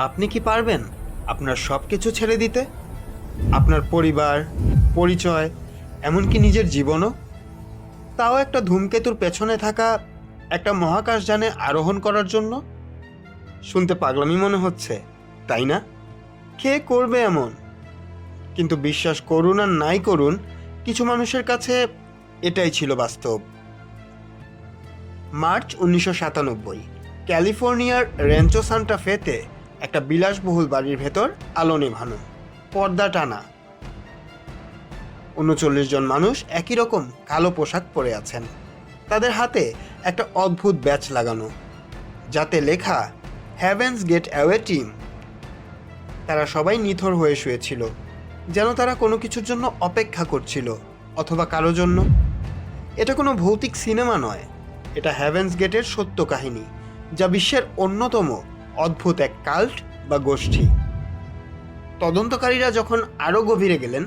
আপনি কি পারবেন আপনার সব কিছু ছেড়ে দিতে? আপনার পরিবার, পরিচয়, এমনকি নিজের জীবনও? তাও একটা ধূমকেতুর পেছনে থাকা একটা মহাকাশযানে আরোহণ করার জন্য? শুনতে পাগলামি মনে হচ্ছে, তাই না? কে করবে এমন? কিন্তু বিশ্বাস করুন আর নাই করুন, কিছু মানুষের কাছে এটাই ছিল বাস্তব। মার্চ 1997, ক্যালিফোর্নিয়ার রেঞ্চো সান্টা ফেতে একটা বিলাসবহুল বাড়ির ভেতর আলো নেভানো, পর্দা টানা। ৩৯ জন মানুষ একই রকম কালো পোশাক পরে আছেন। তাদের হাতে একটা অদ্ভুত ব্যাচ লাগানো, যাতে লেখা হেভেন্স গেট অ্যাওয়ে টিম। তারা সবাই নিথর হয়ে শুয়েছিল, যেন তারা কোনো কিছুর জন্য অপেক্ষা করছিল, অথবা কারো জন্য। এটা কোনো ভৌতিক সিনেমা নয়, এটা হেভেন্স গেটের সত্য কাহিনী, যা বিশ্বের অন্যতম অদ্ভুত এক কাল্ট বা গোষ্ঠী। তদন্তকারীরা যখন আরও গভীরে গেলেন,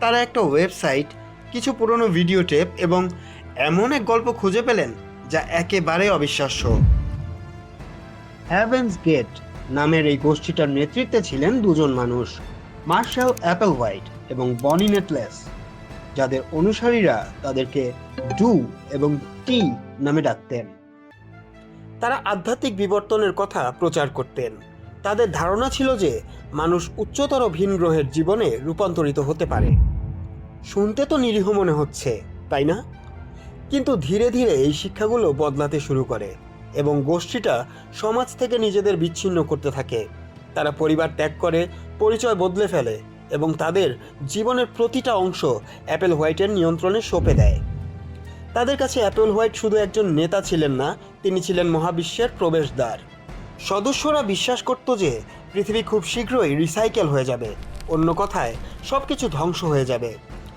তারা একটা ওয়েবসাইট, কিছু পুরনো ভিডিও টেপ এবং এমন এক গল্প খুঁজে পেলেন যা একেবারে অবিশ্বাস্য। হেভেন্স গেট নামের এই গোষ্ঠীটার নেতৃত্বে ছিলেন দুজন মানুষ, মার্শাল অ্যাপেলহোয়াইট এবং বনি নেটলেস, যাদের অনুসারীরা তাদেরকে ডু এবং টি নামে ডাকতেন। তারা আধ্যাত্মিক বিবর্তনের কথা প্রচার করতেন। তাদের ধারণা ছিল যে মানুষ উচ্চতর ভিন গ্রহের জীবনে রূপান্তরিত হতে পারে। শুনতে তো নিরীহ মনে হচ্ছে, তাই না? কিন্তু ধীরে ধীরে এই শিক্ষাগুলো বদলাতে শুরু করে এবং গোষ্ঠীটা সমাজ থেকে নিজেদের বিচ্ছিন্ন করতে থাকে। তারা পরিবার ত্যাগ করে, পরিচয় বদলে ফেলে এবং তাদের জীবনের প্রতিটা অংশ অ্যাপেলহোয়াইটের নিয়ন্ত্রণে সঁপে দেয়। তাদের কাছে অ্যাপেলহোয়াইট শুধু একজন নেতা ছিলেন না, তিনি ছিলেন মহাবিশ্বের প্রবেশদ্বার। সদস্যরা বিশ্বাস করত যে পৃথিবী খুব শীঘ্রই রিসাইকেল হয়ে যাবে, অন্য কথায় সব কিছু ধ্বংস হয়ে যাবে।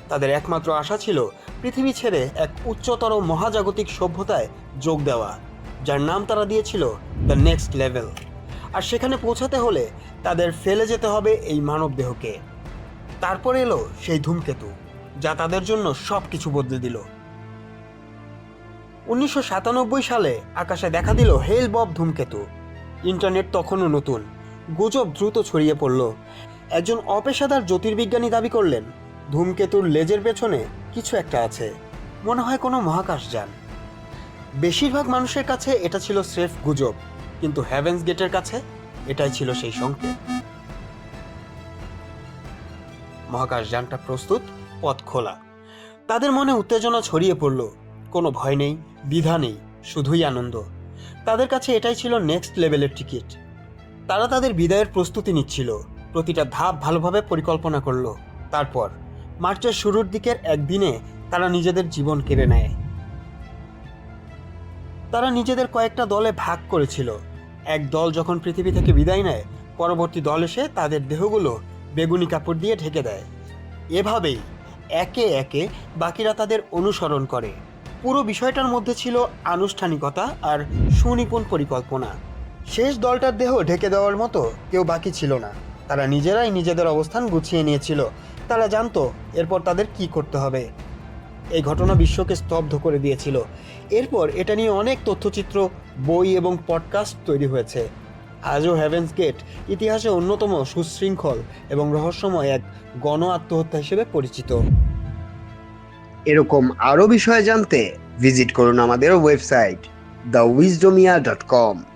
তাদের একমাত্র আশা ছিল পৃথিবী ছেড়ে এক উচ্চতর মহাজাগতিক সভ্যতায় যোগ দেওয়া, যার নাম তারা দিয়েছিল দ্য নেক্সট লেভেল। আর সেখানে পৌঁছাতে হলে তাদের ফেলে যেতে হবে এই মানবদেহকে। তারপর এলো সেই ধূমকেতু, যা তাদের জন্য সব কিছু বদলে দিল। 1997 সালে আকাশে দেখা দিল হেল বব ধূমকেতু। ইন্টারনেট তখনও নতুন, গুজব দ্রুত ছড়িয়ে পড়ল। একজন অপেশাদার জ্যোতির্বিজ্ঞানী দাবি করলেন, ধূমকেতুর লেজের পেছনে কিছু একটা আছে, মনে হয় কোনো মহাকাশযান। বেশিরভাগ মানুষের কাছে এটা ছিল স্রেফ গুজব, কিন্তু হেভেন্স গেটের কাছে এটাই ছিল সেই সংকেত। মহাকাশযানটা প্রস্তুত, পথ খোলা। তাদের মনে উত্তেজনা ছড়িয়ে পড়ল, কোনো ভয় নেই, দ্বিধা নেই, শুধুই আনন্দ। তাদের কাছে এটাই ছিল নেক্সট লেভেলের টিকিট। তারা তাদের বিদায়ের প্রস্তুতি নিচ্ছিল, প্রতিটা ধাপ ভালোভাবে পরিকল্পনা করলো। তারপর মার্চের শুরুর দিকের একদিনে তারা নিজেদের জীবন কেড়ে নেয়। তারা নিজেদের কয়েকটা দলে ভাগ করেছিল। এক দল যখন পৃথিবী থেকে বিদায় নেয়, পরবর্তী দল এসে তাদের দেহগুলো বেগুনি কাপড় দিয়ে ঢেকে দেয়। এভাবেই একে একে বাকিরা তাদের অনুসরণ করে। পুরো বিষয়টার মধ্যে ছিল আনুষ্ঠানিকতা আর সুনিপুণ পরিকল্পনা। শেষ দলটার দেহ ঢেকে দেওয়ার মতো কেউ বাকি ছিল না। তারা নিজেরাই নিজেদের অবস্থান গুছিয়ে নিয়েছিল। তারা জানতো এরপর তাদের কি করতে হবে। এই ঘটনা বিশ্বকে স্তব্ধ করে দিয়েছিল। এরপর এটা নিয়ে অনেক তথ্যচিত্র, বই এবং পডকাস্ট তৈরি হয়েছে। আজও হেভেন্স গেট ইতিহাসে অন্যতম সুশৃঙ্খল এবং রহস্যময় এক গণ আত্মহত্যা হিসেবে পরিচিত। এরকম আরও বিষয় জানতে ভিজিট করুন আমাদের ওয়েবসাইট thewisdomia.com।